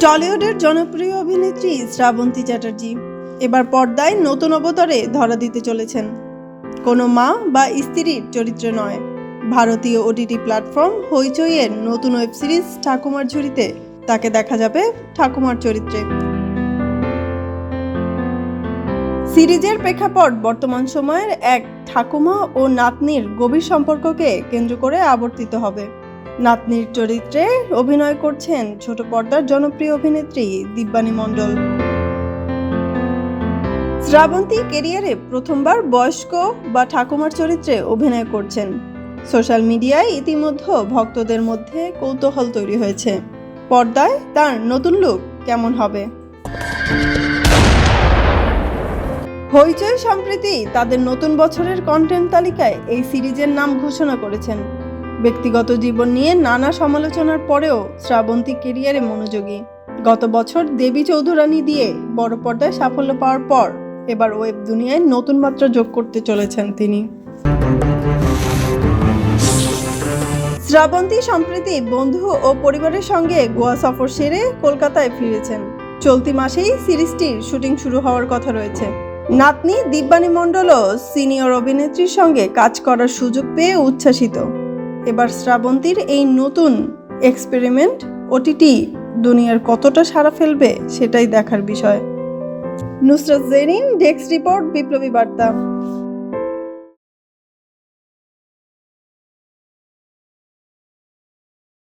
টলিউডের জনপ্রিয় অভিনেত্রী শ্রাবন্তী চ্যাটার্জি এবার পর্দায় নতুন অবতারে ধরা দিতে চলেছেন। কোনো মা বা স্ত্রীর চরিত্রে নয়, ভারতীয় ওটিটি প্ল্যাটফর্ম হইচইয়ের নতুন ওয়েব সিরিজ ঠাকুমার ঝুড়িতে তাকে দেখা যাবে ঠাকুমার চরিত্রে। সিরিজের প্রেক্ষাপট বর্তমান সময়ের এক ঠাকুমা ও নাতনির গভীর সম্পর্ককে কেন্দ্র করে আবর্তিত হবে। নাতনির চরিত্রে অভিনয় করছেন ছোট পর্দার জনপ্রিয় অভিনেত্রী দিব্যানী মণ্ডল। শ্রাবন্তী ক্যারিয়ারে প্রথমবার বয়স্ক বা ঠাকুমার চরিত্রে অভিনয় করছেন। সোশ্যাল মিডিয়ায় ইতিমধ্যে ভক্তদের মধ্যে কৌতূহল তৈরি হয়েছে, পর্দায় তার নতুন লুক কেমন হবে। হইচই সম্প্রতি তাদের নতুন বছরের কন্টেন্ট তালিকায় এই সিরিজের নাম ঘোষণা করেছেন। ব্যক্তিগত জীবন নিয়ে নানা সমালোচনার পরেও শ্রাবন্তী ক্যারিয়ারে মনোযোগী। গত বছর দেবী চৌধুরানী দিয়ে বড় পর্দায় সাফল্য পাওয়ার পর এবার ওয়েব দুনিয়ায় নতুন মাত্রা যোগ করতে চলেছেন তিনি। শ্রাবন্তী সম্প্রতি বন্ধু ও পরিবারের সঙ্গে গোয়া সফর সেরে কলকাতায় ফিরেছেন। চলতি মাসেই সিরিজটির শুটিং শুরু হওয়ার কথা রয়েছে। নাতনি দিব্যানী মণ্ডলও সিনিয়র অভিনেত্রীর সঙ্গে কাজ করার সুযোগ পেয়ে উচ্ছ্বাসিত। এবার শ্রাবন্তীর এই নতুন এক্সপেরিমেন্ট ওটিটি দুনিয়ার কতটা সাড়া ফেলবে সেটাই দেখার বিষয়। নুসরাত জেরিন, ডেস্ক রিপোর্ট, বিপ্লবী বার্তা।